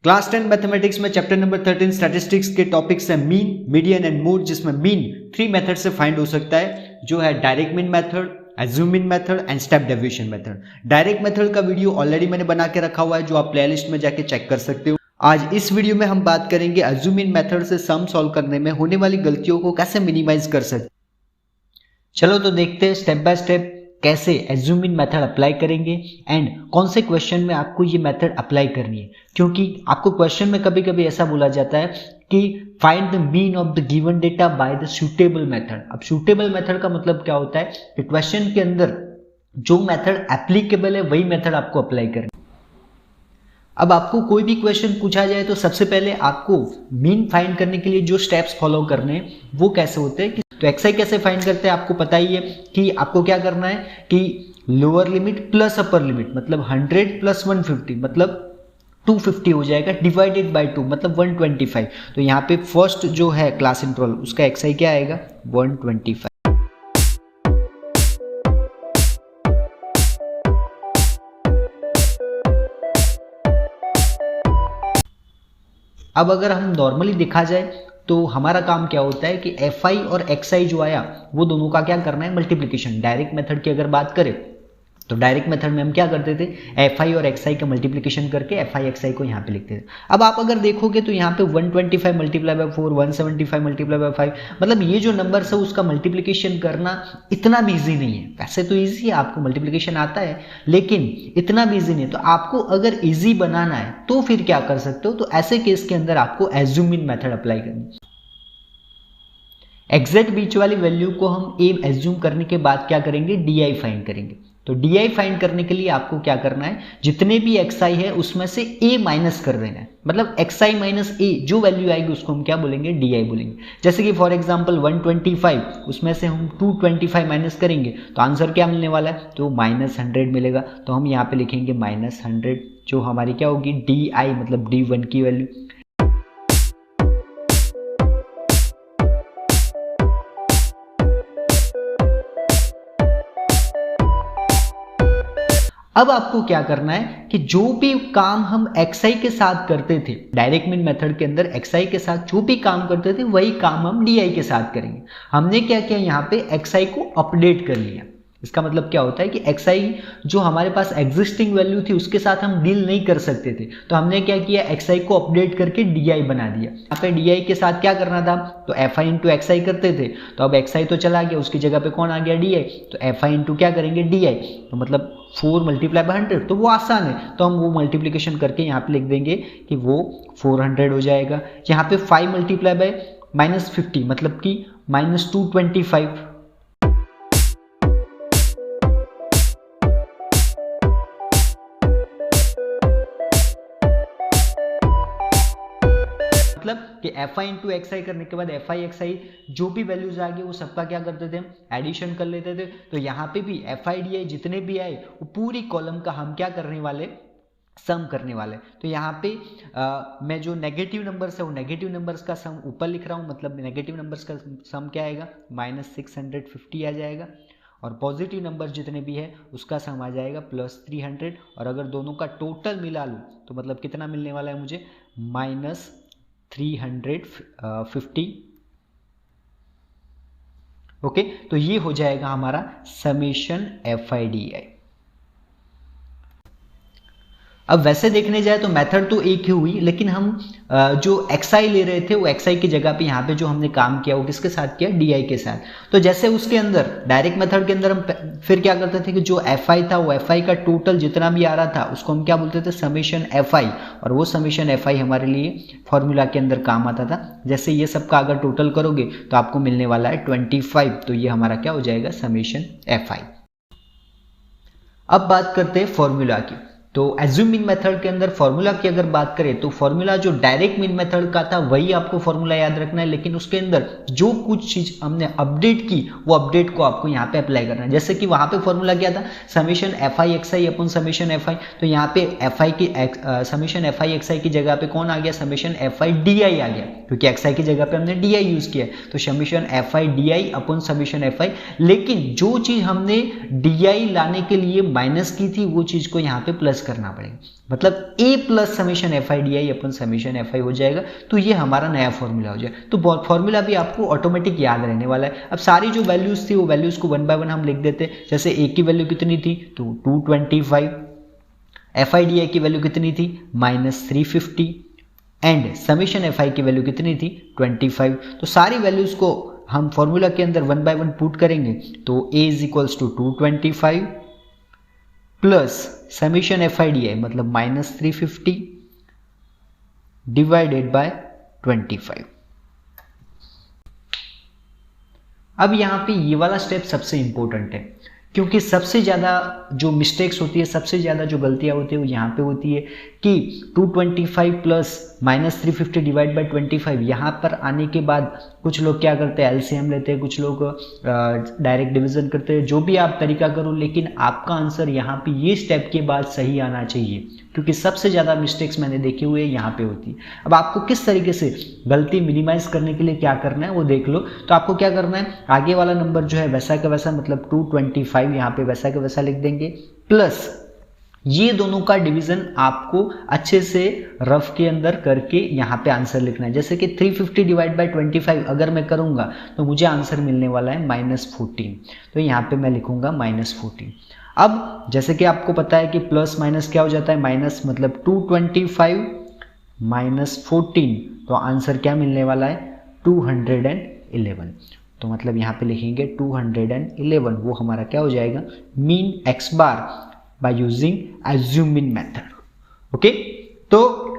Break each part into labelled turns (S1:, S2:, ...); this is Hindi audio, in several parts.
S1: क्लास 10 मैथमेटिक्स में चैप्टर नंबर 13 स्टैटिस्टिक्स के टॉपिक्स है मीन, मीडियन एंड मोड, जिसमें मीन 3 मेथड से फाइंड हो सकता है, जो है direct mean method, assume mean method and step deviation method. Direct method का वीडियो ऑलरेडी मैंने बना के रखा हुआ है, जो आप प्लेलिस्ट में जाके चेक कर सकते हो। आज इस वीडियो में हम बात करेंगे एज्यूम मीन मेथड से सम सॉल्व करने में होने वाली गलतियों को कैसे मिनिमाइज कर सकते। चलो तो देखते हैं स्टेप बाय स्टेप कैसे एज्यूम इन मेथड अप्लाई करेंगे एंड कौन से क्वेश्चन में आपको ये मेथड अप्लाई करनी है, क्योंकि आपको क्वेश्चन में कभी कभी ऐसा बोला जाता है कि find the mean of the given data by the suitable method. अब सूटेबल मेथड का मतलब क्या होता है कि क्वेश्चन के अंदर जो मेथड एप्लीकेबल है वही मेथड आपको अप्लाई करनी। अब आपको कोई भी क्वेश्चन पूछा जाए तो सबसे पहले आपको मीन फाइंड करने के लिए जो स्टेप्स फॉलो करने हैं वो कैसे होते हैं। तो एक्सआई कैसे फाइंड करते हैं आपको पता ही है कि आपको क्या करना है कि lower limit plus upper limit मतलब 100 प्लस 150 मतलब 250 हो जाएगा, डिवाइडेड बाय 2 मतलब 125। तो यहाँ पे फर्स्ट जो है क्लास इंटरवल उसका एक्सआई क्या आएगा 125। अब अगर हम नॉर्मली देखा जाए तो हमारा काम क्या होता है कि एफ आई और एक्स आई जो आया वो दोनों का क्या करना है मल्टीप्लिकेशन। डायरेक्ट मेथड की अगर बात करें तो डायरेक्ट मेथड में हम क्या करते थे एफ आई और एक्स आई का मल्टीप्लिकेशन करके एफ आई एक्स आई को यहाँ पे लिखते थे। अब आप अगर देखोगे तो यहाँ पे 125 मल्टीप्लाई बाय 4, 175 मल्टीप्लाई बाय 5, मतलब ये जो नंबर है उसका मल्टीप्लिकेशन करना इतना भी ईजी नहीं है। वैसे तो ईजी है, आपको मल्टीप्लिकेशन आता है, लेकिन इतना भी ईजी नहीं है। तो आपको अगर ईजी बनाना है तो फिर क्या कर सकते हो, तो ऐसे केस के अंदर आपको एज्यूम इन मेथड अप्लाई करनी। एग्जैक्ट बीच वाली वैल्यू को हम ए एज्यूम करने के बाद क्या करेंगे डी आई फाइंड करेंगे। तो डी आई फाइंड करने के लिए आपको क्या करना है, जितने भी एक्स आई है उसमें से ए माइनस कर देना है, मतलब एक्स आई माइनस ए जो वैल्यू आएगी उसको हम क्या बोलेंगे डी आई बोलेंगे। जैसे कि फॉर एग्जांपल 125 उसमें से हम 225 माइनस करेंगे तो आंसर क्या मिलने वाला है, तो -100 मिलेगा। तो हम यहाँ पे लिखेंगे -100 जो हमारी क्या होगी डी आई मतलब D1 की वैल्यू। अब आपको क्या करना है कि जो भी काम हम एक्सआई के साथ करते थे डायरेक्ट मीन मेथड के अंदर, एक्सआई के साथ जो भी काम करते थे वही काम हम डीआई के साथ करेंगे। हमने क्या किया यहाँ पे एक्सआई को अपडेट कर लिया। इसका मतलब क्या होता है कि एक्सआई जो हमारे पास एग्जिस्टिंग वैल्यू थी उसके साथ हम डील नहीं कर सकते थे, तो हमने क्या किया एक्सआई को अपडेट करके डीआई बना दिया। यहाँ पे डीआई के साथ क्या करना था, तो एफ आई इंटू एक्सआई करते थे, तो अब एक्सआई तो चला गया, उसकी जगह पे कौन आ गया डीआई। तो एफ आई इंटू क्या करेंगे डीआई, तो मतलब 4 मल्टीप्लाई बाय 100, तो वो आसान है, तो हम वो मल्टीप्लिकेशन करके यहाँ पे लिख देंगे कि वो 400 हो जाएगा। यहाँ पे 5 मल्टीप्लाई बाय -50 मतलब कि -225। मतलब कि एफ आई इंटू एक्स आई करने के बाद एफ आई एक्स आई जो भी वैल्यूज आ गए वो सबका क्या करते थे एडिशन कर लेते थे। तो यहाँ पे भी एफ आई डी आई जितने भी आए वो पूरी कॉलम का हम क्या करने वाले सम करने वाले। तो यहाँ पे मैं जो नेगेटिव नंबर्स है वो नेगेटिव नंबर्स का सम ऊपर लिख रहा हूँ, मतलब नेगेटिव नंबर्स का सम क्या आएगा -650 आ जाएगा, और पॉजिटिव नंबर जितने भी है उसका सम आ जाएगा +300। और अगर दोनों का टोटल मिला लूँ तो मतलब कितना मिलने वाला है मुझे -350। ओके, तो ये हो जाएगा हमारा summation F I D I. अब वैसे देखने जाए तो मेथड तो एक ही हुई, लेकिन हम जो एक्सआई ले रहे थे वो एक्सआई की जगह पे यहाँ पे जो हमने काम किया वो किसके साथ किया डीआई के साथ। तो जैसे उसके अंदर डायरेक्ट मेथड के अंदर हम फिर क्या करते थे कि जो एफआई था वो एफआई का टोटल जितना भी आ रहा था उसको हम क्या बोलते थे समेशन एफआई, और वो समेशन एफआई हमारे लिए फॉर्मूला के अंदर काम आता था। जैसे ये सबका अगर टोटल करोगे तो आपको मिलने वाला है 25, तो ये हमारा क्या हो जाएगा समेशन एफआई। अब बात करते हैं फॉर्मूला की। तो एज्यूम मीन मेथड के अंदर फॉर्मूला की अगर बात करें तो फॉर्मूला जो डायरेक्ट मीन मेथड का था वही आपको फॉर्मूला याद रखना है, लेकिन उसके अंदर जो कुछ चीज हमने अपडेट की वो अपडेट को आपको यहाँ पे अप्लाई करना है। जैसे कि वहां पे फॉर्मूला क्या था summation F I X I upon summation F I, तो यहाँ पे एफ आई की summation F I X I की जगह पे कौन आ गया summation F I D I आ गया, क्योंकि एक्स आई की जगह पे हमने डी आई यूज किया, तो summation F I D I upon summation F आई। लेकिन जो चीज हमने डी आई लाने के लिए माइनस की थी वो चीज को यहाँ पे प्लस करना पड़ेगा, मतलब a plus summation f I D I upon summation f आई हो जाएगा। तो ये हमारा नया फॉर्मूला हो जाएगा। तो फॉर्मूला भी आपको ऑटोमेटिक याद रहने वाला है। अब सारी जो वैल्यूज थी वो वैल्यूज को 1 बाय 1 हम लिख देते। जैसे a की वैल्यू कितनी थी, तो 225, एफ आई डी आई की वैल्यू कितनी थी, -350, एंड समीशन एफ आई की वैल्यू कितनी थी, 25। तो सारी वैल्यूज को हम फॉर्मूला के अंदर 1 बाय 1 पुट करेंगे तो a is equals to 225 plus summation f I D i मतलब -350 डिवाइडेड बाय 25। अब यहां पे ये वाला स्टेप सबसे इंपॉर्टेंट है, क्योंकि सबसे ज़्यादा जो मिस्टेक्स होती है, सबसे ज़्यादा जो गलतियां होती है वो यहाँ पे होती है कि 225 प्लस -350 डिवाइड बाय 25। यहाँ पर आने के बाद कुछ लोग क्या करते हैं, एलसीएम लेते हैं, कुछ लोग डायरेक्ट डिवीजन करते हैं। जो भी आप तरीका करो, लेकिन आपका आंसर यहाँ पे ये स्टेप के बाद सही आना चाहिए, क्योंकि सबसे ज़्यादा मिस्टेक्स मैंने देखे हुए यहाँ पे होती है। अब आपको किस तरीके से गलती मिनिमाइज करने के लिए क्या करना है वो देख लो। तो आपको क्या करना है, आगे वाला नंबर जो है वैसा का वैसा, मतलब 225 यहाँ पे वैसा का वैसा लिख देंगे, प्लस ये दोनों का डिवीजन आपको अच्छे से रफ के अंदर करके यहाँ पे आंसर लिखना है। जैसे कि 350 डिवाइड बाय 25 अगर मैं करूँगा तो मुझे आंसर मिलने वाला है -14। तो यहाँ पे मैं लिखूंगा -14। अब जैसे कि आपको पता है कि प्लस माइनस क्या हो जाता है, माइनस मतलब 225 -14, तो आंसर क्या मिलने वाला है, 211। तो मतलब यहाँ पे लिखेंगे 211, वो हमारा क्या हो जाएगा, mean x bar by using assuming method. Okay, तो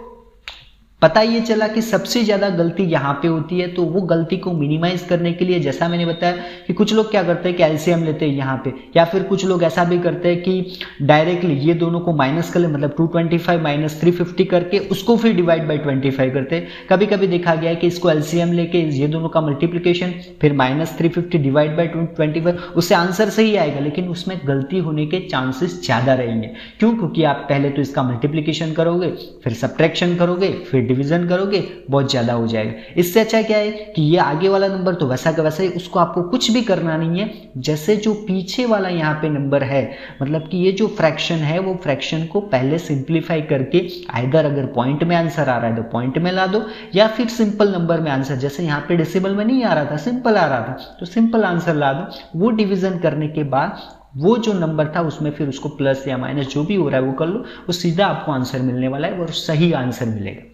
S1: पता ये चला कि सबसे ज्यादा गलती यहाँ पे होती है। तो वो गलती को मिनिमाइज करने के लिए जैसा मैंने बताया कि कुछ लोग क्या करते हैं कि एलसीएम लेते हैं यहाँ पे, या फिर कुछ लोग ऐसा भी करते हैं कि डायरेक्टली ये दोनों को माइनस कर ले, मतलब 225 -350 करके उसको फिर डिवाइड बाय 25 करते हैं। कभी कभी देखा गया है कि इसको एलसीएम लेके ये दोनों का मल्टीप्लीकेशन फिर -350 डिवाइड बाय 25, उससे आंसर सही आएगा, लेकिन उसमें गलती होने के चांसेस ज्यादा रहेंगे। क्यों? क्योंकि आप पहले तो इसका मल्टीप्लीकेशन करोगे, फिर सब्ट्रैक्शन करोगे, फिर डिवीजन करोगे, बहुत ज्यादा हो जाएगा। इससे अच्छा क्या है कि ये आगे वाला नंबर तो वैसा का वैसा ही, उसको आपको कुछ भी करना नहीं है। जैसे जो पीछे वाला यहाँ पे नंबर है, मतलब कि ये जो फ्रैक्शन है वो फ्रैक्शन को पहले सिंप्लीफाई करके आइदर अगर पॉइंट में आंसर आ रहा है तो पॉइंट में ला दो, या फिर सिंपल नंबर में आंसर, जैसे यहाँ पे डेसिमल में नहीं आ रहा था, सिंपल आ रहा था, तो सिंपल आंसर ला दो। वो डिवीजन करने के बाद वो जो नंबर था उसमें फिर उसको प्लस या माइनस जो भी हो रहा है वो कर लो, वो सीधा आपको आंसर मिलने वाला है और सही आंसर मिलेगा।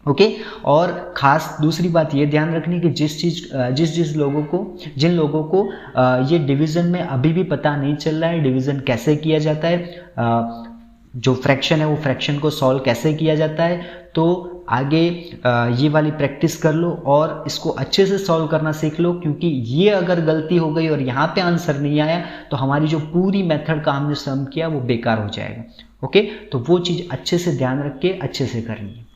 S1: ओके, और खास दूसरी बात ये ध्यान रखनी कि जिन लोगों को ये डिवीजन में अभी भी पता नहीं चल रहा है डिवीजन कैसे किया जाता है, जो फ्रैक्शन है वो फ्रैक्शन को सॉल्व कैसे किया जाता है, तो आगे ये वाली प्रैक्टिस कर लो और इसको अच्छे से सॉल्व करना सीख लो। क्योंकि ये अगर गलती हो गई और यहाँ पे आंसर नहीं आया तो हमारी जो पूरी मेथड का हमने सम किया वो बेकार हो जाएगा। ओके, तो वो चीज़ अच्छे से ध्यान रख के अच्छे से करनी है।